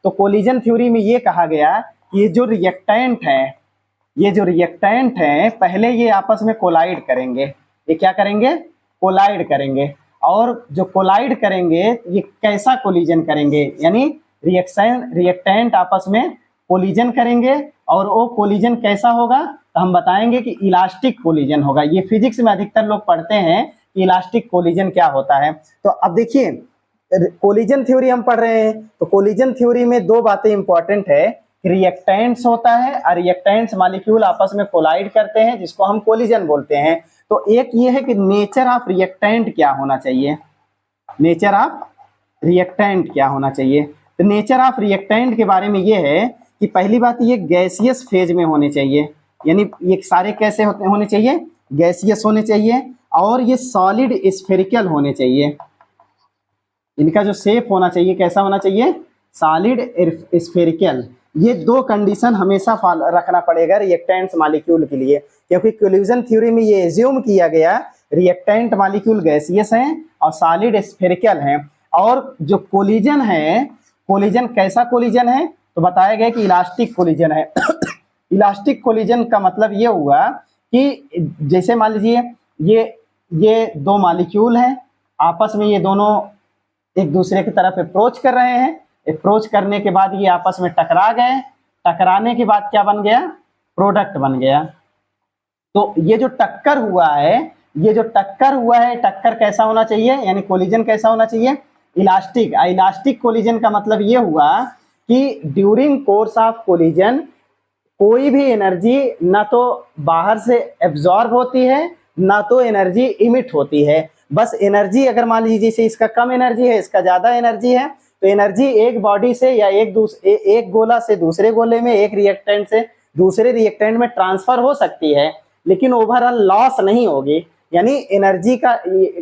तो collision theory में ये कहा गया कि ये जो रिएक्टेंट है पहले ये आपस में कोलाइड करेंगे। ये क्या करेंगे? कोलाइड करेंगे। और जो कोलाइड करेंगे ये कैसा कोलिजन करेंगे? यानी रिएक्टेंट आपस में कोलिजन करेंगे और वो कोलिजन कैसा होगा? तो हम बताएंगे कि इलास्टिक कोलिजन होगा। ये फिजिक्स में अधिकतर लोग पढ़ते हैं कि इलास्टिक कोलिजन क्या होता है। तो अब देखिए कोलिजन थ्योरी हम पढ़ रहे हैं, तो कोलिजन थ्योरी में दो बातें इंपॉर्टेंट है। रिएक्टेंट्स होता है और रिएक्टेंट्स मॉलिक्यूल आपस में कोलाइड करते हैं जिसको हम कोलिजन बोलते हैं। तो एक ये है कि नेचर ऑफ रिएक्टेंट क्या होना चाहिए, नेचर ऑफ रिएक्टेंट क्या होना चाहिए। तो नेचर ऑफ रिएक्टेंट के बारे में ये है कि पहली बात ये गैसियस फेज में होने चाहिए, यानी ये सारे कैसे होने चाहिए? गैसियस होने चाहिए। और ये सॉलिड स्फेरिकल होने चाहिए। इनका जो शेप होना चाहिए कैसा होना चाहिए? Solid spherical. ये दो कंडीशन हमेशा रखना पड़ेगा रिएक्टेंट्स मॉलिक्यूल के लिए, क्योंकि कोलिजन थ्योरी में ये एज्यूम किया गया रिएक्टेंट मॉलिक्यूल गैसियस हैं और सॉलिड स्फेरिकल हैं। और जो कोलिजन है, कोलिजन कैसा कोलिजन है? तो बताया गया कि इलास्टिक कोलिजन है। इलास्टिक कोलिजन का मतलब ये हुआ कि जैसे मान लीजिए ये दो मॉलिक्यूल हैं, आपस में ये दोनों एक दूसरे की तरफ अप्रोच कर रहे हैं। अप्रोच करने के बाद ये आपस में टकरा गए। टकराने के बाद क्या बन गया? प्रोडक्ट बन गया। तो ये जो टक्कर हुआ है, टक्कर कैसा होना चाहिए? यानी कोलिजन कैसा होना चाहिए? इलास्टिक। इलास्टिक कोलिजन का मतलब ये हुआ कि ड्यूरिंग कोर्स ऑफ कोलिजन कोई भी एनर्जी ना तो बाहर से एब्जॉर्ब होती है ना तो एनर्जी इमिट होती है। बस एनर्जी अगर मान लीजिए जैसे इसका कम एनर्जी है, इसका ज्यादा एनर्जी है, तो एनर्जी एक बॉडी से या एक गोला से दूसरे गोले में, एक रिएक्टेंट से दूसरे रिएक्टेंट में ट्रांसफर हो सकती है, लेकिन ओवरऑल लॉस नहीं होगी। यानी एनर्जी का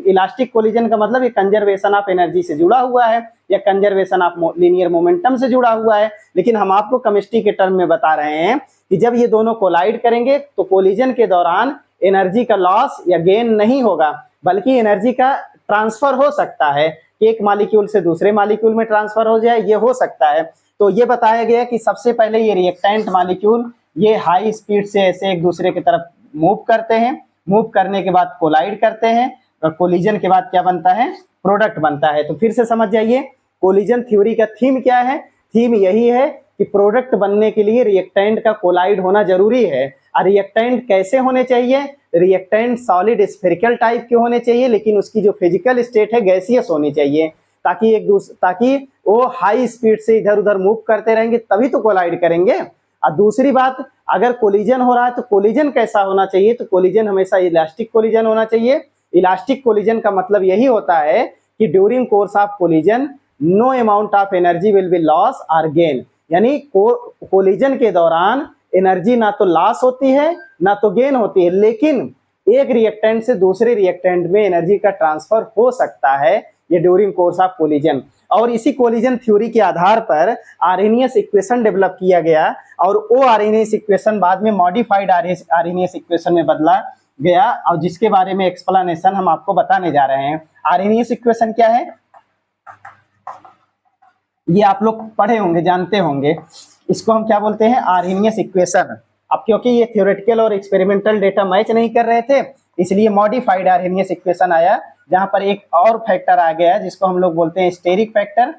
इलास्टिक कोलिजन का मतलब ये कंजर्वेशन ऑफ एनर्जी से जुड़ा हुआ है या कंजर्वेशन ऑफ लीनियर मोमेंटम से जुड़ा हुआ है। लेकिन हम आपको केमिस्ट्री के टर्म में बता रहे हैं कि जब ये दोनों कोलाइड करेंगे तो कोलिजन के दौरान एनर्जी का लॉस या गेन नहीं होगा, बल्कि एनर्जी का ट्रांसफर हो सकता है कि एक मॉलिक्यूल से दूसरे मॉलिक्यूल में ट्रांसफर हो जाए, ये हो सकता है। तो ये बताया गया कि सबसे पहले ये रिएक्टेंट मॉलिक्यूल ये हाई स्पीड से ऐसे एक दूसरे की तरफ मूव करते हैं। मूव करने के बाद कोलाइड करते हैं और कोलिजन के बाद क्या बनता है? प्रोडक्ट बनता है। तो फिर से समझ जाइए कोलिजन थ्योरी का थीम क्या है? थीम यही है कि प्रोडक्ट बनने के लिए रिएक्टेंट का कोलाइड होना जरूरी है। और रिएक्टेंट कैसे होने चाहिए? रिएक्टेंट सॉलिड स्फेरिकल टाइप के होने चाहिए, लेकिन उसकी जो फिजिकल स्टेट है गैसियस होनी चाहिए, ताकि वो हाई स्पीड से इधर उधर मूव करते रहेंगे तभी तो कोलाइड करेंगे। और दूसरी बात, अगर कोलिजन हो रहा है तो कोलिजन कैसा होना चाहिए? तो कोलिजन हमेशा इलास्टिक कोलिजन होना चाहिए। इलास्टिक कोलिजन का मतलब यही होता है कि during course of collision no amount of energy will be loss और गेन। यानी कोलिजन के दौरान एनर्जी ना तो लॉस होती है ना तो गेन होती है, लेकिन एक रिएक्टेंट से दूसरे रिएक्टेंट में एनर्जी का ट्रांसफर हो सकता है, ये ड्यूरिंग कोर्स ऑफ कोलिजन। और इसी कोलिजन थ्योरी के आधार पर आर्हेनियस इक्वेशन डेवलप किया गया और वो आर्हेनियस इक्वेशन बाद में मॉडिफाइड आर्हेनियस इक्वेशन में बदला गया, और जिसके बारे में एक्सप्लेनेशन हम आपको बताने जा रहे हैं। आर्हेनियस इक्वेशन क्या है? ये आप लोग पढ़े होंगे, जानते होंगे। इसको हम क्या बोलते हैं? Arrhenius equation. अब क्योंकि ये थ्योरेटिकल और एक्सपेरिमेंटल डेटा मैच नहीं कर रहे थे, इसलिए मॉडिफाइड आर्हेनियस इक्वेशन आया, जहां पर एक और फैक्टर आ गया जिसको हम लोग बोलते हैं स्टेरिक फैक्टर,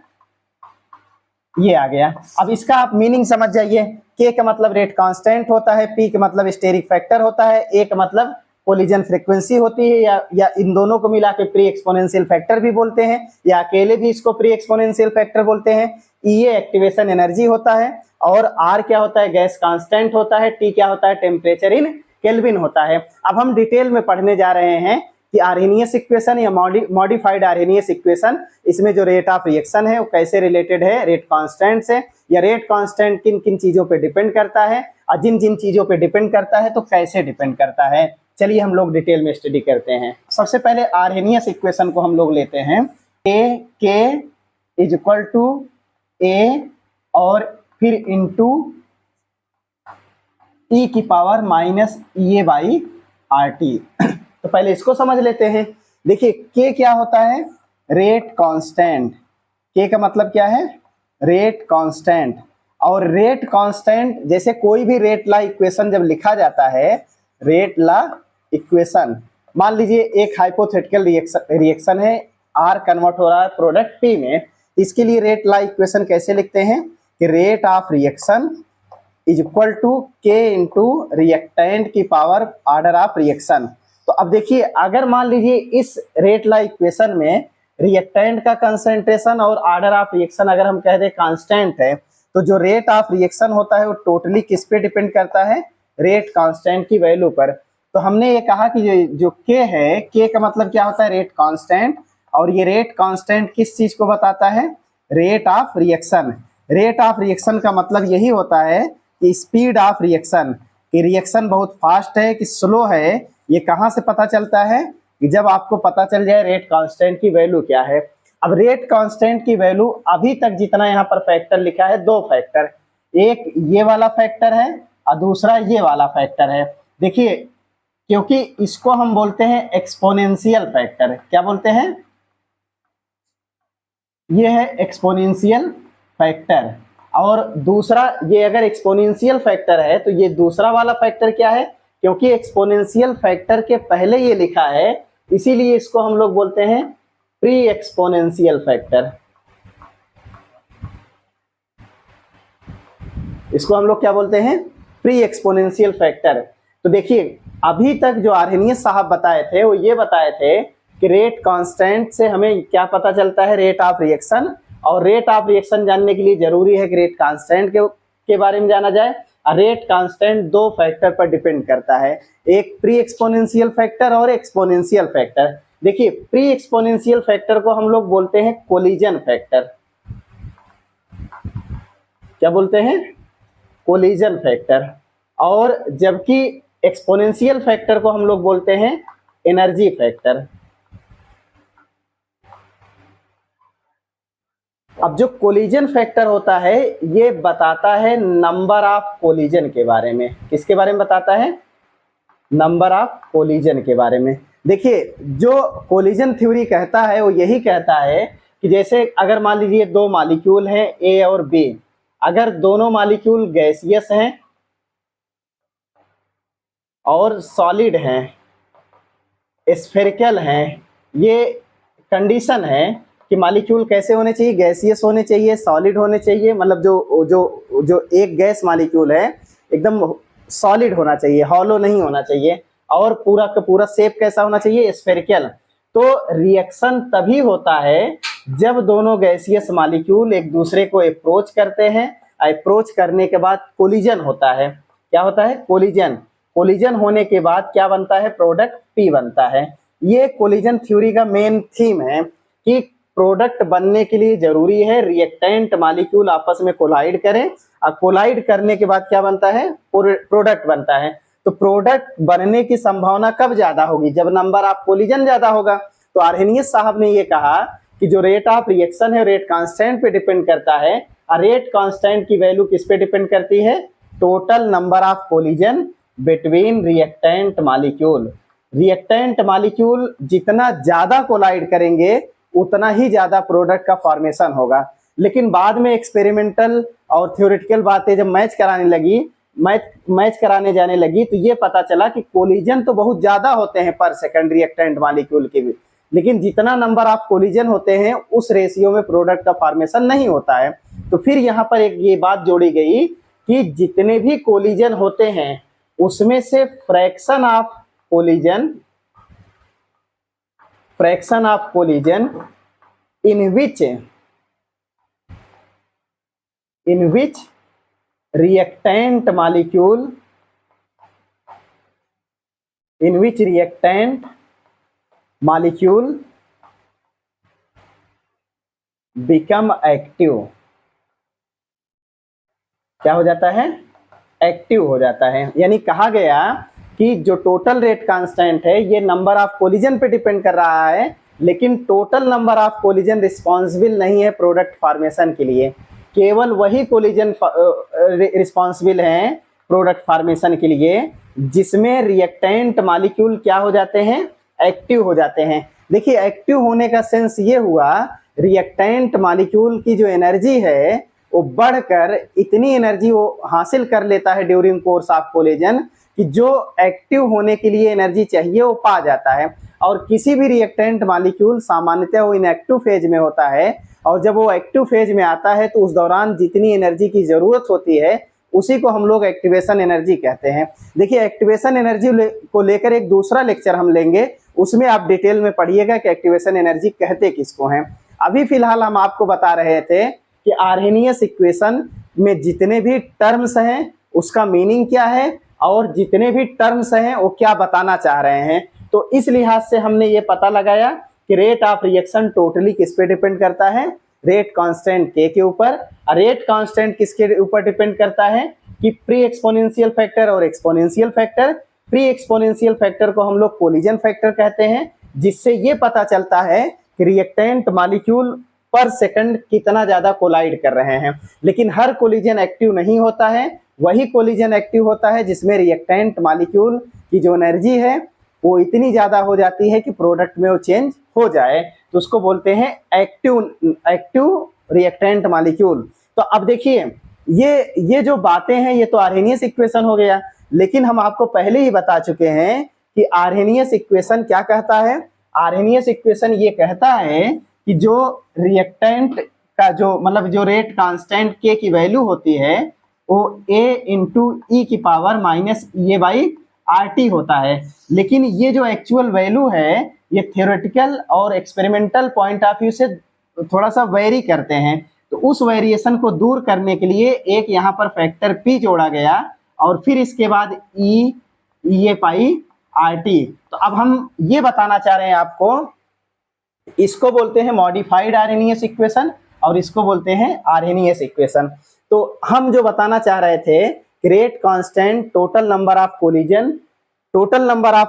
ये आ गया। अब इसका आप मीनिंग समझ जाइए। के का मतलब रेट कांस्टेंट होता है, पी का मतलब स्टेरिक फैक्टर होता है, ए का मतलब कोलिजन फ्रीक्वेंसी होती है, या इन दोनों को मिला के प्री एक्सपोनेंशियल फैक्टर भी बोलते हैं, या अकेले भी इसको प्री एक्सपोनेंशियल फैक्टर बोलते हैं। ये एक्टिवेशन एनर्जी होता है, और आर क्या होता है? गैस कांस्टेंट होता है। टी क्या होता है? टेम्परेचर इन केल्विन होता है। अब हम डिटेल में पढ़ने जा रहे हैं कि आर्हेनियस इक्वेशन या मॉडिफाइड आर्हेनियस इक्वेशन, इसमें जो रेट ऑफ रिएक्शन है वो कैसे रिलेटेड है रेट कांस्टेंट से, या रेट कांस्टेंट किन किन चीजों पे डिपेंड करता है, और जिन जिन चीजों पे डिपेंड करता है तो कैसे डिपेंड करता है। चलिए हम लोग डिटेल में स्टडी करते हैं। सबसे पहले आर्हेनियस इक्वेशन को हम लोग लेते हैं। ए के इज इक्वल टू ए और फिर इंटू ई की power minus A by R T. तो पहले इसको समझ लेते हैं। देखिए के क्या होता है? Rate constant. के का मतलब क्या है? Rate constant. और रेट कांस्टेंट, जैसे कोई भी रेट लॉ इक्वेशन जब लिखा जाता है, रेट लॉ इक्वेशन, मान लीजिए एक हाइपोथेटिकल रिएक्शन है, आर कन्वर्ट हो रहा है प्रोडक्ट पी में, इसके लिए रेट लॉ इक्वेशन कैसे लिखते हैं कि rate of reaction is equal to K into reactant की पावर ऑर्डर ऑफ रिएक्शन। तो अब देखिए, अगर मान लीजिए इस रेट लॉ इक्वेशन में रिएक्टेंट का कंसंट्रेशन और ऑर्डर ऑफ रिएक्शन अगर हम कह दें कांस्टेंट है, तो जो रेट ऑफ रिएक्शन होता है वो टोटली किस पे डिपेंड करता है, रेट कांस्टेंट की वैल्यू पर। तो हमने ये कहा कि जो के है, के का मतलब क्या होता है, रेट कांस्टेंट, और ये रेट कांस्टेंट किस चीज को बताता है, rate of reaction. Rate of reaction का मतलब यही होता है कि स्पीड ऑफ रिएक्शन, कि रिएक्शन बहुत फास्ट है कि स्लो है, ये कहाँ से पता चलता है कि जब आपको पता चल जाए रेट कांस्टेंट की वैल्यू क्या है। अब रेट कांस्टेंट की वैल्यू अभी तक जितना यहाँ पर फैक्टर लिखा है, दो फैक्टर, एक ये वाला फैक्टर है और दूसरा ये वाला फैक्टर है। देखिए, क्योंकि इसको हम बोलते हैं एक्सपोनेंशियल फैक्टर। क्या बोलते हैं, ये है एक्सपोनेंशियल फैक्टर। और दूसरा, ये अगर एक्सपोनेंशियल फैक्टर है तो ये दूसरा वाला फैक्टर क्या है, क्योंकि एक्सपोनेंशियल फैक्टर के पहले ये लिखा है, इसीलिए इसको हम लोग बोलते हैं प्री एक्सपोनेंशियल फैक्टर। इसको हम लोग क्या बोलते हैं, प्री एक्सपोनेंशियल फैक्टर। तो देखिए, अभी तक जो आर्हेनियस साहब बताए थे वो ये बताए थे कि रेट कांस्टेंट से हमें क्या पता चलता है, रेट ऑफ रिएक्शन, और रेट ऑफ रिएक्शन जानने के लिए जरूरी है कि रेट कांस्टेंट के बारे में जाना जाए। रेट कांस्टेंट दो फैक्टर पर डिपेंड करता है, एक प्री एक्सपोनेंशियल फैक्टर और एक्सपोनेंशियल फैक्टर। देखिए, प्री एक्सपोनेंशियल फैक्टर को हम लोग बोलते हैं कोलिजन फैक्टर। क्या बोलते हैं, कोलिजन फैक्टर। और जबकि एक्सपोनेंशियल फैक्टर को हम लोग बोलते हैं एनर्जी फैक्टर। अब जो कोलिजन फैक्टर होता है ये बताता है नंबर ऑफ कोलिजन के बारे में। किसके बारे में बताता है, नंबर ऑफ कोलिजन के बारे में। देखिए, जो कोलिजन थ्योरी कहता है वो यही कहता है कि जैसे अगर मान लीजिए दो मॉलिक्यूल हैं ए और बी, अगर दोनों मॉलिक्यूल गैसियस हैं और सॉलिड हैं, स्फेरिकल हैं, ये कंडीशन है कि मॉलिक्यूल कैसे होने चाहिए, गैसियस होने चाहिए, सॉलिड होने चाहिए, मतलब जो जो जो एक गैस मॉलिक्यूल है एकदम सॉलिड होना चाहिए, हॉलो नहीं होना चाहिए, और पूरा का पूरा शेप कैसा होना चाहिए, स्फेरिकल। तो रिएक्शन तभी होता है जब दोनों गैसियस मॉलिक्यूल एक दूसरे को अप्रोच करते हैं, अप्रोच करने के बाद कोलिजन होता है। क्या होता है, कोलिजन। कोलिजन होने के बाद क्या बनता है, प्रोडक्ट पी बनता है। ये कोलिजन थ्योरी का मेन थीम है कि प्रोडक्ट बनने के लिए जरूरी है रिएक्टेंट मॉलिक्यूल आपस में कोलाइड करें, और कोलाइड करने के बाद क्या बनता है, प्रोडक्ट बनता है। तो प्रोडक्ट बनने की संभावना कब ज्यादा होगी, जब नंबर ऑफ कोलिजन ज्यादा होगा। तो आर्हेनियस साहब ने ये कहा कि जो रेट ऑफ रिएक्शन है रेट कांस्टेंट पे डिपेंड करता है, और रेट कांस्टेंट की वैल्यू किस पे डिपेंड करती है, total number of collision between reactant molecule. Reactant molecule जितना ज्यादा कोलाइड करेंगे उतना ही ज्यादा प्रोडक्ट का फॉर्मेशन होगा। लेकिन बाद में एक्सपेरिमेंटल और थ्योरेटिकल बातें जब मैच कराने जाने लगी तो ये पता चला कि कोलिजन तो बहुत ज्यादा होते हैं पर सेकंड रिएक्टेंट मॉलिक्यूल के भी, लेकिन जितना नंबर ऑफ कोलिजन होते हैं उस रेशियो में प्रोडक्ट का फॉर्मेशन नहीं होता है। तो फिर यहाँ पर एक ये बात जोड़ी गई कि जितने भी कोलिजन होते हैं उसमें से fraction of collision in which reactant molecule become active। क्या हो जाता है, एक्टिव हो जाता है। यानी कहा गया कि जो टोटल रेट कांस्टेंट है ये नंबर ऑफ कोलिजन पे डिपेंड कर रहा है, लेकिन total number of collision responsible नहीं है प्रोडक्ट फॉर्मेशन के लिए, केवल वही कोलिजन रिस्पॉन्सिबल हैं प्रोडक्ट फॉर्मेशन के लिए जिसमें रिएक्टेंट मॉलिक्यूल क्या हो जाते हैं, एक्टिव हो जाते हैं। देखिए, एक्टिव होने का सेंस ये हुआ रिएक्टेंट मॉलिक्यूल की जो एनर्जी है वो बढ़कर इतनी एनर्जी वो हासिल कर लेता है ड्यूरिंग कोर्स ऑफ कोलिजन कि जो एक्टिव होने के लिए एनर्जी चाहिए वो पा जाता है। और किसी भी रिएक्टेंट मॉलिक्यूल सामान्यतः वो इनएक्टिव फेज में होता है, और जब वो एक्टिव फेज में आता है तो उस दौरान जितनी एनर्जी की जरूरत होती है उसी को हम लोग एक्टिवेशन एनर्जी कहते हैं। देखिए, एक्टिवेशन एनर्जी को लेकर एक दूसरा लेक्चर हम लेंगे, उसमें आप डिटेल में पढ़िएगा कि एक्टिवेशन एनर्जी कहते किसको हैं। अभी फिलहाल हम आपको बता रहे थे कि आर्हेनियस इक्वेशन में जितने भी टर्म्स हैं उसका मीनिंग क्या है और जितने भी टर्म्स हैं वो क्या बताना चाह रहे हैं। तो इस लिहाज से हमने ये पता लगाया कि रेट ऑफ रिएक्शन टोटली किस पे डिपेंड करता है, रेट कांस्टेंट के ऊपर। रेट कांस्टेंट किसके ऊपर डिपेंड करता है कि प्री एक्सपोनेंशियल फैक्टर और exponential factor. Pre exponential factor को हम लोग कोलिजन फैक्टर कहते हैं, जिससे ये पता चलता है कि रिएक्टेंट मॉलिक्यूल पर सेकंड कितना ज्यादा कोलाइड कर रहे हैं। लेकिन हर कोलिजन एक्टिव नहीं होता है, वही कोलिजन एक्टिव होता है जिसमें रिएक्टेंट मॉलिक्यूल की जो एनर्जी है वो इतनी ज्यादा हो जाती है कि प्रोडक्ट में वो चेंज हो जाए, तो उसको बोलते हैं एक्टिव रिएक्टेंट मॉलिक्यूल। तो अब देखिए, ये जो बातें हैं ये तो आर्हेनियस इक्वेशन हो गया, लेकिन हम आपको पहले ही बता चुके हैं कि आर्हेनियस इक्वेशन क्या कहता है। आर्हेनियस इक्वेशन ये कहता है कि जो रिएक्टेंट का जो मतलब जो रेट कांस्टेंट के की वैल्यू होती है वो a इंटू ई की power minus A by R T होता है। लेकिन ये जो एक्चुअल वैल्यू है ये थ्योरेटिकल और एक्सपेरिमेंटल पॉइंट ऑफ व्यू से थोड़ा सा वेरी करते हैं, तो उस वेरिएशन को दूर करने के लिए एक यहाँ पर फैक्टर p जोड़ा गया और फिर इसके बाद ए पाई आर टी। तो अब हम ये बताना चाह रहे हैं आपको, इसको बोलते हैं मॉडिफाइड आर्हेनियस इक्वेशन और इसको बोलते हैं आर्हेनियस इक्वेशन। तो हम जो बताना चाह रहे थे, rate constant total number of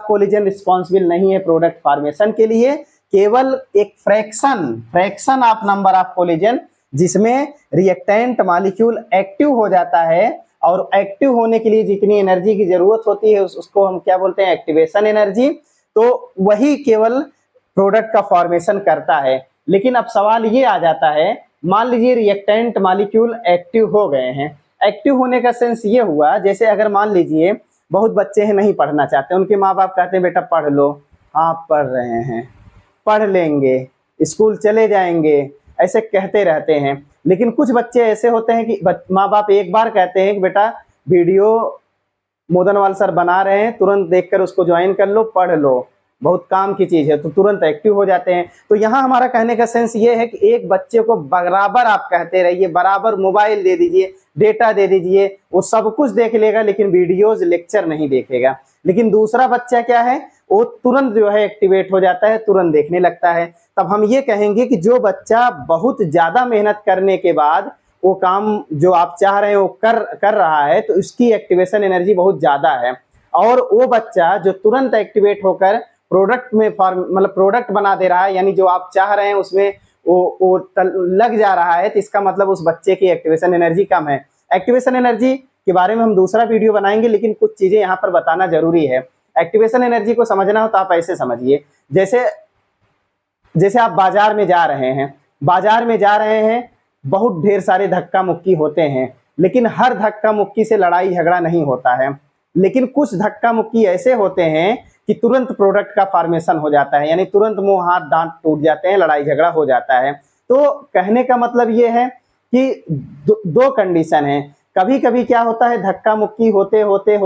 collision responsible नहीं है प्रोडक्ट फॉर्मेशन के लिए, केवल एक fraction of number of collision जिसमें रिएक्टेंट मॉलिक्यूल एक्टिव हो जाता है, और एक्टिव होने के लिए जितनी एनर्जी की जरूरत होती है उसको हम क्या बोलते हैं, एक्टिवेशन एनर्जी। तो वही केवल प्रोडक्ट का फॉर्मेशन करता है। लेकिन अब सवाल ये आ जाता है, मान लीजिए रिएक्टेंट मॉलिक्यूल एक्टिव हो गए हैं। एक्टिव होने का सेंस ये हुआ, जैसे अगर मान लीजिए बहुत बच्चे हैं नहीं पढ़ना चाहते, उनके माँ बाप कहते हैं बेटा पढ़ लो, आप पढ़ रहे हैं, पढ़ लेंगे, स्कूल चले जाएंगे, ऐसे कहते रहते हैं। लेकिन कुछ बच्चे ऐसे होते हैं कि माँ बाप एक बार कहते हैं कि बेटा वीडियो मोदनवाल सर बना रहे हैं, तुरंत देखकर उसको ज्वाइन कर लो, पढ़ लो, बहुत काम की चीज है, तो तुरंत एक्टिव हो जाते हैं। तो यहाँ हमारा कहने का सेंस ये है कि एक बच्चे को बराबर आप कहते रहिए, बराबर मोबाइल दे दीजिए, डेटा दे दीजिए, वो सब कुछ देख लेगा लेकिन वीडियोज लेक्चर नहीं देखेगा। लेकिन दूसरा बच्चा क्या है, वो तुरंत जो है एक्टिवेट हो जाता है, तुरंत देखने लगता है। तब हम ये कहेंगे कि जो बच्चा बहुत ज्यादा मेहनत करने के बाद वो काम जो आप चाह रहे हैं वो कर रहा है, तो उसकी एक्टिवेशन एनर्जी बहुत ज्यादा है। और वो बच्चा जो तुरंत एक्टिवेट होकर प्रोडक्ट में मतलब प्रोडक्ट बना दे रहा है, यानी जो आप चाह रहे हैं उसमें वो लग जा रहा है, तो इसका मतलब उस बच्चे की एक्टिवेशन एनर्जी कम है। एक्टिवेशन एनर्जी के बारे में हम दूसरा वीडियो बनाएंगे, लेकिन कुछ चीजें यहाँ पर बताना जरूरी है। एक्टिवेशन एनर्जी को समझना हो तो आप ऐसे समझिए, जैसे आप बाजार में जा रहे हैं, बहुत ढेर सारे धक्का मुक्की होते हैं, लेकिन हर धक्का मुक्की से लड़ाई झगड़ा नहीं होता है। लेकिन कुछ धक्का मुक्की ऐसे होते हैं कि तुरंत प्रोडक्ट का फॉर्मेशन हो जाता है, यानी तुरंत मुंह हाथ दांत टूट जाते हैं, लड़ाई झगड़ा हो जाता है। तो कहने का मतलब ये है कि दो कंडीशन है। कभी कभी क्या होता है, धक्का मुक्की होते होते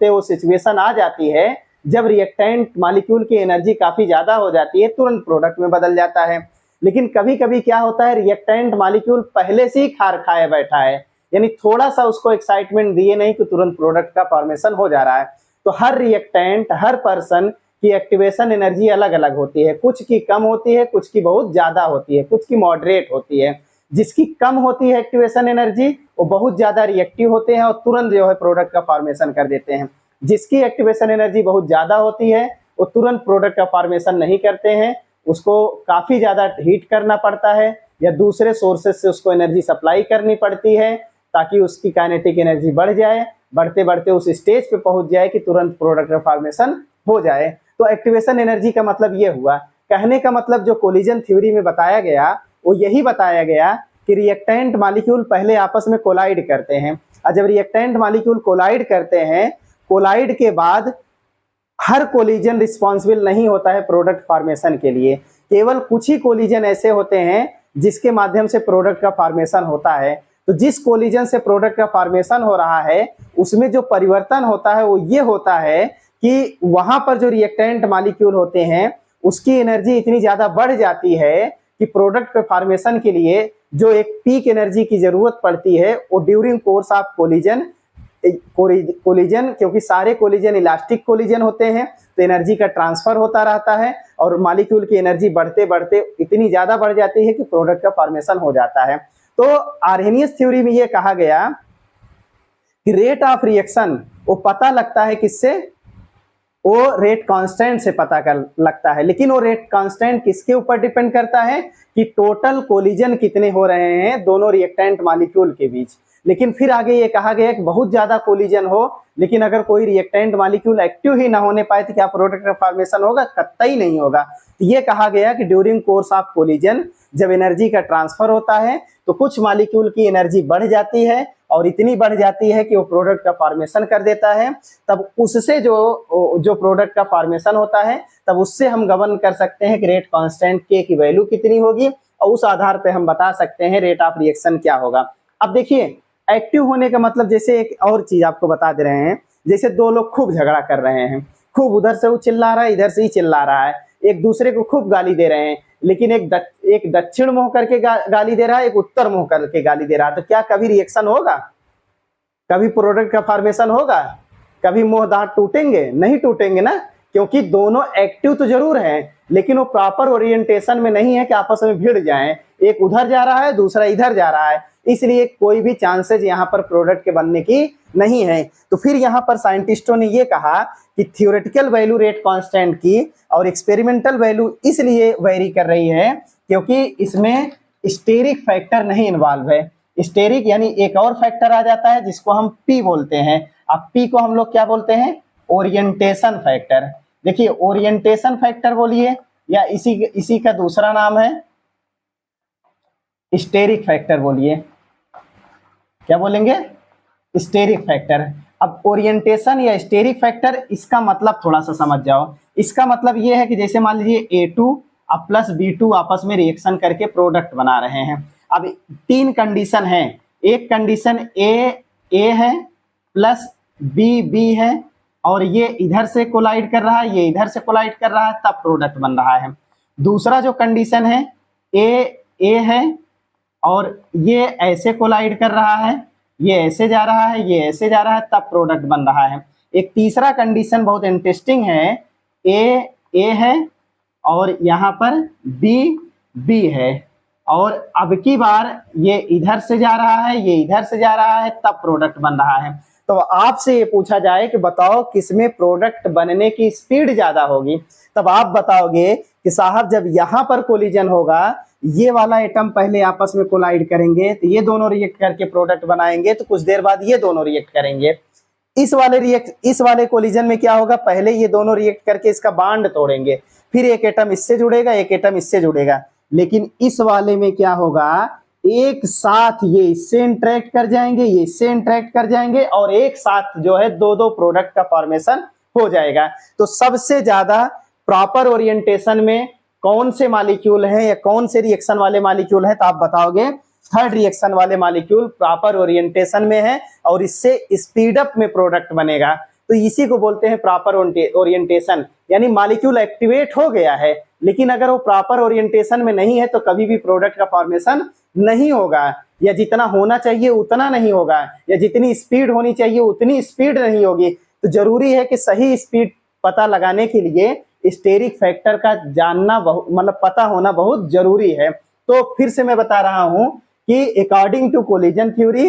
वो सिचुएशन आ जाती है जब रिएक्टेंट मॉलिक्यूल की एनर्जी काफी ज्यादा हो जाती है, तुरंत प्रोडक्ट में बदल जाता है। लेकिन कभी कभी क्या होता है, रिएक्टेंट मॉलिक्यूल पहले से ही खार खाए बैठा है, यानी थोड़ा सा उसको एक्साइटमेंट दिए नहीं कि तुरंत प्रोडक्ट का फॉर्मेशन हो जा रहा है। तो हर रिएक्टेंट, हर पर्सन की एक्टिवेशन एनर्जी अलग अलग होती है, कुछ की कम होती है, कुछ की बहुत ज्यादा होती है, कुछ की मॉडरेट होती है। जिसकी कम होती है एक्टिवेशन एनर्जी वो बहुत ज्यादा रिएक्टिव होते हैं और तुरंत जो है प्रोडक्ट का फॉर्मेशन कर देते हैं। जिसकी एक्टिवेशन एनर्जी बहुत ज्यादा होती है वो तुरंत प्रोडक्ट का फॉर्मेशन नहीं करते हैं, उसको काफी ज्यादा हीट करना पड़ता है या दूसरे सोर्सेज से उसको एनर्जी सप्लाई करनी पड़ती है ताकि उसकी काइनेटिक एनर्जी बढ़ जाए, बढ़ते बढ़ते उस स्टेज पे पहुंच जाए कि तुरंत प्रोडक्ट का फॉर्मेशन हो जाए। तो एक्टिवेशन एनर्जी का मतलब ये हुआ। कहने का मतलब जो कोलिजन थ्योरी में बताया गया वो यही बताया गया कि रिएक्टेंट मॉलिक्यूल पहले आपस में कोलाइड करते हैं, और जब रिएक्टेंट मॉलिक्यूल कोलाइड करते हैं, कोलाइड के बाद हर कोलिजन रिस्पॉन्सिबल नहीं होता है प्रोडक्ट फॉर्मेशन के लिए, केवल कुछ ही कोलिजन ऐसे होते हैं जिसके माध्यम से प्रोडक्ट का फॉर्मेशन होता है। तो जिस कोलिजन से प्रोडक्ट का फॉर्मेशन हो रहा है उसमें जो परिवर्तन होता है वो ये होता है कि वहां पर जो रिएक्टेंट मॉलिक्यूल होते हैं उसकी एनर्जी इतनी ज्यादा बढ़ जाती है कि प्रोडक्ट के फॉर्मेशन के लिए जो एक पीक एनर्जी की जरूरत पड़ती है वो ड्यूरिंग कोर्स ऑफ कोलिजन, क्योंकि सारे कोलिजन इलास्टिक कोलिजन होते हैं तो एनर्जी का ट्रांसफर होता रहता है और मॉलिक्यूल की एनर्जी बढ़ते बढ़ते इतनी ज्यादा बढ़ जाती है कि प्रोडक्ट का फॉर्मेशन हो जाता है। तो आर्हेनियस थ्योरी में ये कहा गया कि रेट ऑफ रिएक्शन वो पता लगता है किससे, वो रेट कांस्टेंट से पता कर लगता है, लेकिन वो रेट कांस्टेंट किसके ऊपर डिपेंड करता है कि टोटल कोलिजन कितने हो रहे हैं दोनों रिएक्टेंट मॉलिक्यूल के बीच। लेकिन फिर आगे ये कहा गया कि बहुत ज्यादा कोलिजन हो लेकिन अगर कोई रिएक्टेंट मॉलिक्यूल एक्टिव ही ना होने पाए तो क्या प्रोडक्ट का फॉर्मेशन होगा? कतई नहीं होगा। तो ये कहा गया कि ड्यूरिंग कोर्स ऑफ कोलिजन जब एनर्जी का ट्रांसफर होता है तो कुछ मॉलिक्यूल की एनर्जी बढ़ जाती है और इतनी बढ़ जाती है कि वो प्रोडक्ट का फॉर्मेशन कर देता है, तब उससे जो प्रोडक्ट का फॉर्मेशन होता है तब उससे हम गवर्न कर सकते हैं कि रेट कांस्टेंट के की वैल्यू कितनी होगी और उस आधार पे हम बता सकते हैं रेट ऑफ रिएक्शन क्या होगा। अब देखिए एक्टिव होने का मतलब, जैसे एक और चीज आपको बता दे रहे हैं, जैसे दो लोग खूब झगड़ा कर रहे हैं, खूब उधर से वो चिल्ला रहा है इधर से ही चिल्ला रहा है, एक दूसरे को खूब गाली दे रहे हैं, लेकिन एक दक्षिण मुंह करके गाली दे रहा है, एक उत्तर मुंह करके गाली दे रहा है, तो क्या कभी रिएक्शन होगा? कभी प्रोडक्ट का फॉर्मेशन होगा? कभी मुंह दांत टूटेंगे? नहीं टूटेंगे ना, क्योंकि दोनों एक्टिव तो जरूर हैं लेकिन वो प्रॉपर ओरिएंटेशन में नहीं है कि आपस में भिड़ जाएं, एक उधर जा रहा है दूसरा इधर जा रहा है, इसलिए कोई भी चांसेस यहाँ पर प्रोडक्ट के बनने की नहीं है। तो फिर यहाँ पर साइंटिस्टों ने ये कहा कि थ्योरेटिकल वैल्यू रेट कांस्टेंट की और एक्सपेरिमेंटल वैल्यू इसलिए वेरी कर रही है क्योंकि इसमें स्टेरिक फैक्टर नहीं इन्वॉल्व है। स्टेरिक यानी एक और फैक्टर आ जाता है जिसको हम पी बोलते हैं। अब पी को हम लोग क्या बोलते हैं? Orientation factor. देखिए ओरिएंटेशन फैक्टर बोलिए या इसी का दूसरा नाम है स्टेरिक फैक्टर बोलिए। क्या बोलेंगे? Steric factor. अब ओरिएंटेशन या स्टेरिक फैक्टर, इसका मतलब थोड़ा सा समझ जाओ। इसका मतलब ये है कि जैसे मान लीजिए A2 अब प्लस B2 आपस में रिएक्शन करके प्रोडक्ट बना रहे हैं। अब तीन कंडीशन है, एक कंडीशन A है प्लस B है और ये इधर से कोलाइड कर रहा है, ये इधर से कोलाइड कर रहा है, तब प्रोडक्ट बन रहा है। दूसरा जो कंडीशन है A है और ये ऐसे कोलाइड कर रहा है, ये ऐसे जा रहा है, ये ऐसे जा रहा है, तब प्रोडक्ट बन रहा है। एक तीसरा कंडीशन बहुत इंटरेस्टिंग है, A है और यहाँ पर B है और अब की बार ये इधर से जा रहा है, ये इधर से जा रहा है, तब प्रोडक्ट बन रहा है। तो आपसे ये पूछा जाए कि बताओ किसमें प्रोडक्ट बनने की स्पीड ज्यादा होगी, तब आप बताओगे कि साहब जब यहाँ पर कोलिजन होगा, ये वाला एटम पहले आपस में कोलाइड करेंगे तो ये दोनों रिएक्ट करके प्रोडक्ट बनाएंगे, तो कुछ देर बाद ये दोनों रिएक्ट करेंगे। इस वाले कोलिजन में क्या होगा? पहले ये दोनों रिएक्ट करके इसका बॉन्ड तोड़ेंगे, फिर एक एटम इससे जुड़ेगा, एक एटम इससे जुड़ेगा। लेकिन इस वाले में क्या होगा? एक साथ ये इससे इंटरेक्ट कर जाएंगे, ये इससे इंटरेक्ट कर जाएंगे और एक साथ जो है दो प्रोडक्ट का फॉर्मेशन हो जाएगा। तो सबसे ज्यादा प्रॉपर ओरिएंटेशन में कौन से मॉलिक्यूल है या कौन से रिएक्शन वाले मॉलिक्यूल है? तो आप बताओगे थर्ड रिएक्शन वाले मॉलिक्यूल प्रॉपर ओरिएंटेशन में है और इससे स्पीड अप में प्रोडक्ट बनेगा। तो इसी को बोलते हैं प्रॉपर ओरिएंटेशन, यानी मॉलिक्यूल एक्टिवेट हो गया है लेकिन अगर वो प्रॉपर ओरिएंटेशन में नहीं है तो कभी भी प्रोडक्ट का फॉर्मेशन नहीं होगा, या जितना होना चाहिए उतना नहीं होगा, या जितनी स्पीड होनी चाहिए उतनी स्पीड नहीं होगी। तो जरूरी है कि सही स्पीड पता लगाने के लिए स्टेरिक फैक्टर का जानना मतलब पता होना बहुत जरूरी है। तो फिर से मैं बता रहा हूं कि अकॉर्डिंग टू कोलिजन थ्योरी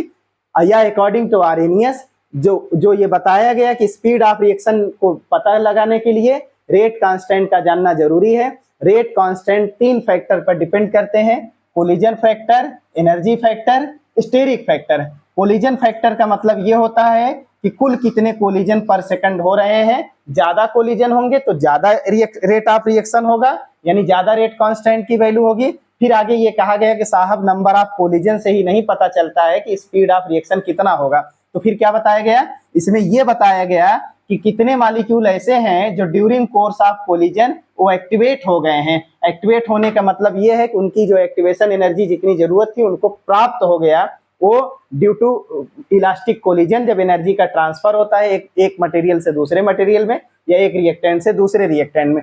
या अकॉर्डिंग टू आर्हेनियस जो ये बताया गया कि स्पीड ऑफ रिएक्शन को पता लगाने के लिए रेट कांस्टेंट का जानना जरूरी है। रेट कांस्टेंट तीन फैक्टर पर डिपेंड करते हैं, collision factor, energy factor, steric factor. Collision factor का मतलब ये होता है कि कुल कितने कोलिजन पर सेकंड हो रहे हैं। ज्यादा कोलिजन होंगे तो ज्यादा रेट ऑफ रिएक्शन होगा, यानी ज्यादा रेट कांस्टेंट की वैल्यू होगी। फिर आगे ये कहा गया कि साहब नंबर ऑफ कोलिजन से ही नहीं पता चलता है कि स्पीड ऑफ रिएक्शन कितना होगा, तो फिर क्या बताया गया, इसमें ये बताया गया कि कितने मॉलिक्यूल ऐसे हैं जो ड्यूरिंग कोर्स ऑफ कोलिजन वो एक्टिवेट हो गए हैं। एक्टिवेट होने का मतलब ये है कि उनकी जो एक्टिवेशन एनर्जी जितनी जरूरत थी उनको प्राप्त हो गया, वो ड्यू टू इलास्टिक कोलिजन, जब एनर्जी का ट्रांसफर होता है एक मटेरियल से दूसरे मटेरियल में या एक रिएक्टेंट से दूसरे रिएक्टेंट में।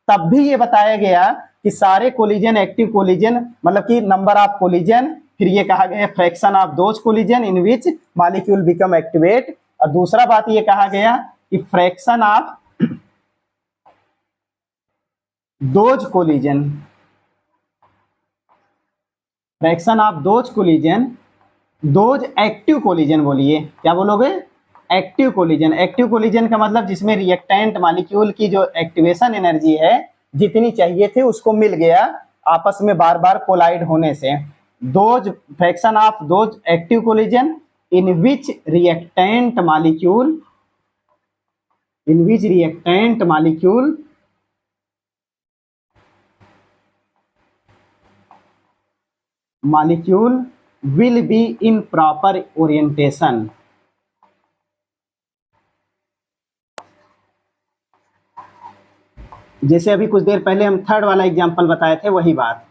तब भी ये बताया गया कि सारे कोलिजन एक्टिव कोलिजन, मतलब कि नंबर ऑफ कोलिजन, फिर ये कहा गया fraction of those collision in which molecule become activate, और दूसरा बात ये कहा गया कि fraction of those collision, fraction of those collision, those active collision, बोलिए क्या बोलोगे, एक्टिव कोलिजन। एक्टिव कोलिजन का मतलब जिसमें रिएक्टेंट मॉलिक्यूल की जो एक्टिवेशन एनर्जी है जितनी चाहिए थी उसको मिल गया आपस में बार बार कोलाइड होने से। Those fraction of those active collision in which reactant molecule, in which reactant molecule molecule will be in proper orientation। जैसे अभी कुछ देर पहले हम थर्ड वाला एग्जांपल बताए थे, वही बात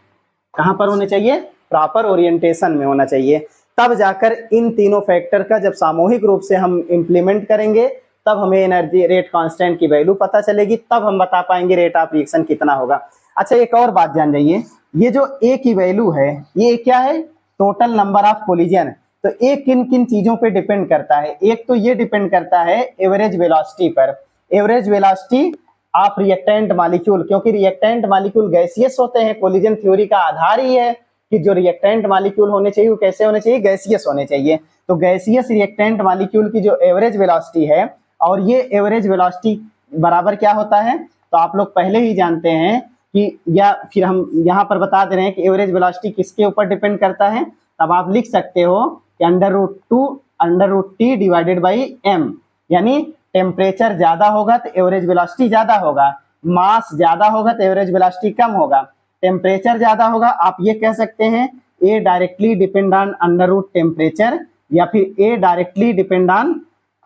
कहां पर होने चाहिए, प्रॉपर ओरिएंटेशन में होना चाहिए। तब जाकर इन तीनों फैक्टर का जब सामूहिक रूप से हम इंप्लीमेंट करेंगे तब हमें एनर्जी रेट कांस्टेंट की वैल्यू पता चलेगी, तब हम बता पाएंगे रेट ऑफ रिएक्शन कितना होगा। अच्छा एक और बात जान जाइए, ये जो ए की वैल्यू है ये क्या है, टोटल नंबर ऑफ कोलिजन। तो ये किन किन चीजों पे डिपेंड करता है, एक तो ये डिपेंड करता है एवरेज वेलोसिटी पर, average velocity of reactant molecule, क्योंकि रिएक्टेंट मॉलिक्यूल गैसियस होते हैं। कोलिजन थ्योरी का आधार ही है कि जो रिएक्टेंट मॉलिक्यूल होने चाहिए वो कैसे होने चाहिए, गैसियस होने चाहिए। तो गैसियस रिएक्टेंट मॉलिक्यूल की जो एवरेज वेलोसिटी है, और ये एवरेज वेलोसिटी बराबर क्या होता है, तो आप लोग पहले ही जानते हैं कि, या फिर हम यहाँ पर बता दे रहे हैं कि एवरेज वेलोसिटी किसके ऊपर डिपेंड करता है। तब आप लिख सकते हो कि √2 डिवाइडेड बाई m, यानी टेम्परेचर ज्यादा होगा तो एवरेज वेलोसिटी ज्यादा होगा, मास ज्यादा होगा तो एवरेज वेलोसिटी कम होगा। टेम्परेचर ज्यादा होगा, आप ये कह सकते हैं A directly depend on √ temperature, या फिर A directly depend on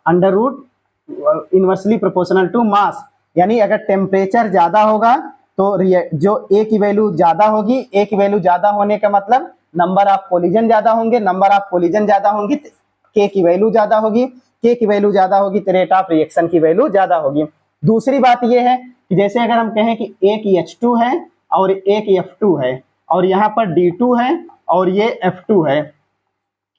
√ inversely proportional to mass. यानी अगर टेम्परेचर ज्यादा होगा तो जो ए की वैल्यू ज्यादा होगी, ए की वैल्यू ज्यादा होने का मतलब नंबर ऑफ कोलिजन ज्यादा होंगे, नंबर ऑफ कोलिजन ज्यादा होंगी तो के की वैल्यू ज्यादा होगी, के की वैल्यू ज्यादा होगी तो रेट ऑफ रिएक्शन की वैल्यू ज्यादा होगी। दूसरी बात यह है कि जैसे अगर हम कहें कि एक H2 है और एक F2 है, और यहाँ पर D2 है और ये F2 है,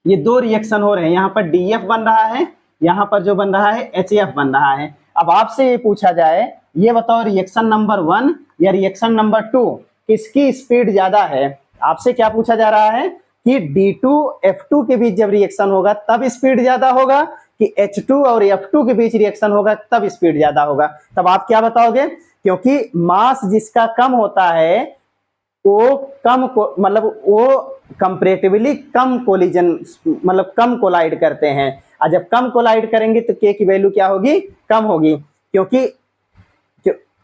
ये दो रिएक्शन हो रहे हैं, यहाँ पर DF बन रहा है, यहाँ पर जो बन रहा है HF बन रहा है। अब आपसे ये पूछा जाए, ये बताओ रिएक्शन नंबर 1 या रिएक्शन नंबर 2 किसकी स्पीड ज्यादा है। आपसे क्या पूछा जा रहा है कि D2 F2 के बीच जब रिएक्शन होगा तब स्पीड ज्यादा होगा, कि H2 और F2 के बीच रिएक्शन होगा तब स्पीड ज्यादा होगा। तब आप क्या बताओगे, क्योंकि मास जिसका कम होता है वो वो कंपैरेटिवली कम कोलिजन, मतलब कम कोलाइड करते हैं, और जब कम कोलाइड करेंगे तो के की वैल्यू क्या होगी, कम होगी। क्योंकि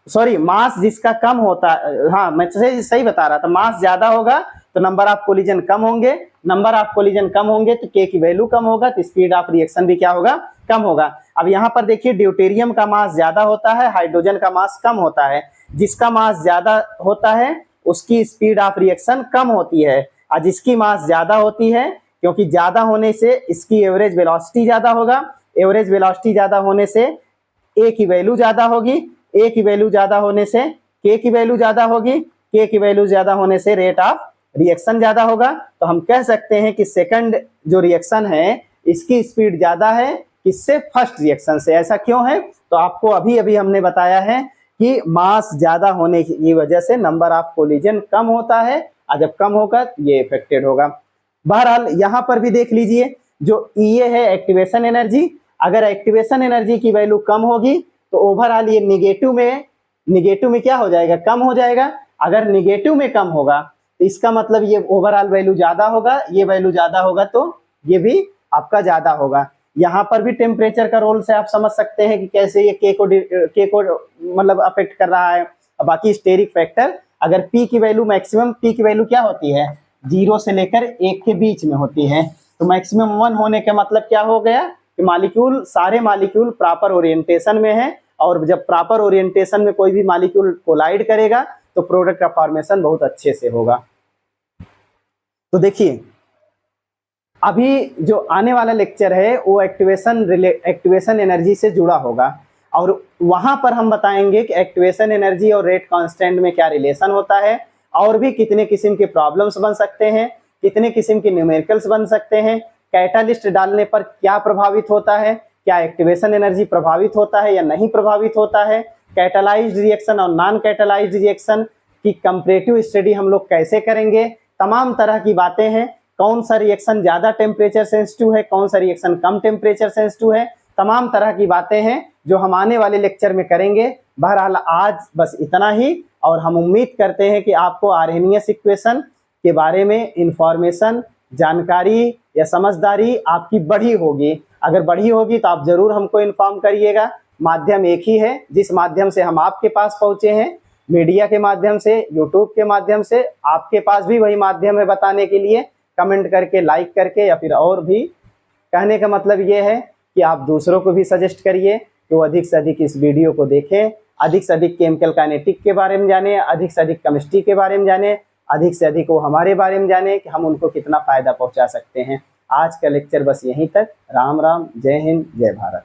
सॉरी, मास जिसका कम होता है, हाँ मैं सही बता रहा था, मास ज्यादा होगा तो नंबर ऑफ कोलिजन कम होंगे, नंबर ऑफ कोलिजन कम होंगे तो के की वैल्यू कम होगा, तो स्पीड ऑफ रिएक्शन भी क्या होगा, कम होगा। अब यहाँ पर देखिए ड्यूटेरियम का मास ज्यादा होता है, हाइड्रोजन का मास कम होता है। जिसका मास ज्यादा होता है उसकी स्पीड ऑफ रिएक्शन कम होती है, और जिसकी मास ज्यादा होती है, क्योंकि ज्यादा होने से इसकी एवरेज वेलोसिटी ज्यादा होगा, एवरेज वेलोसिटी ज्यादा होने से ए की वैल्यू ज्यादा होगी, ए की वैल्यू ज्यादा होने से के की वैल्यू ज्यादा होगी, के की वैल्यू ज्यादा होने से रेट ऑफ रिएक्शन ज्यादा होगा। तो हम कह सकते हैं कि सेकंड जो रिएक्शन है इसकी स्पीड ज्यादा है किससे, फर्स्ट रिएक्शन से। ऐसा क्यों है, तो आपको अभी अभी हमने बताया है कि मास ज्यादा होने की वजह से नंबर ऑफ कोलिजन कम होता है, और जब कम होगा तो ये इफेक्टेड होगा। बहरहाल यहाँ पर भी देख लीजिए, जो ये है एक्टिवेशन एनर्जी, अगर एक्टिवेशन एनर्जी की वैल्यू कम होगी तो ओवरऑल ये निगेटिव में क्या हो जाएगा, कम हो जाएगा। अगर निगेटिव में कम होगा तो इसका मतलब ये ओवरऑल वैल्यू ज्यादा होगा, ये वैल्यू ज्यादा होगा तो ये भी आपका ज्यादा होगा। यहाँ पर भी टेम्परेचर का रोल से आप समझ सकते हैं कि कैसे ये के को मतलब अफेक्ट कर रहा है। बाकी स्टेरिक फैक्टर अगर P की वैल्यू मैक्सिमम P की वैल्यू क्या होती है, 0 से लेकर 1 के बीच में होती है। तो मैक्सिमम 1 होने का मतलब क्या हो गया कि मालिक्यूल, सारे मालिक्यूल प्रॉपर ओरिएंटेशन में है, और जब प्रॉपर ओरिएंटेशन में कोई भी मालिक्यूल कोलाइड करेगा तो प्रोडक्ट का फॉर्मेशन बहुत अच्छे से होगा। तो देखिए अभी जो आने वाला लेक्चर है वो एक्टिवेशन एनर्जी से जुड़ा होगा, और वहां पर हम बताएंगे कि एक्टिवेशन एनर्जी और रेट कांस्टेंट में क्या रिलेशन होता है, और भी कितने किस्म के प्रॉब्लम्स बन सकते हैं, कितने किस्म के न्यूमेरिकल्स बन सकते हैं, कैटालिस्ट डालने पर क्या प्रभावित होता है, क्या एक्टिवेशन एनर्जी प्रभावित होता है या नहीं प्रभावित होता है, कैटालाइज्ड रिएक्शन और नॉन कैटालाइज्ड रिएक्शन की कंपैरेटिव स्टडी हम लोग कैसे करेंगे, तमाम तरह की बातें हैं। कौन सा रिएक्शन ज़्यादा टेम्परेचर सेंसिटिव है, कौन सा रिएक्शन कम टेम्परेचर सेंसिटिव है, तमाम तरह की बातें हैं जो हम आने वाले लेक्चर में करेंगे। बहरहाल आज बस इतना ही, और हम उम्मीद करते हैं कि आपको आर्हेनियस इक्वेशन के बारे में इंफॉर्मेशन, जानकारी या समझदारी आपकी बढ़ी होगी। अगर बढ़ी होगी तो आप ज़रूर हमको इन्फॉर्म करिएगा। माध्यम एक ही है जिस माध्यम से हम आपके पास पहुँचे हैं, मीडिया के माध्यम से, यूट्यूब के माध्यम से। आपके पास भी वही माध्यम है बताने के लिए, कमेंट करके, लाइक करके, या फिर और भी। कहने का मतलब ये है कि आप दूसरों को भी सजेस्ट करिए कि वो अधिक से अधिक इस वीडियो को देखें, अधिक से अधिक केमिकल काइनेटिक के बारे में जाने, अधिक से अधिक केमिस्ट्री के बारे में जाने, अधिक से अधिक वो हमारे बारे में जाने कि हम उनको कितना फ़ायदा पहुंचा सकते हैं। आज का लेक्चर बस यहीं तक। राम राम, जय हिंद, जय भारत।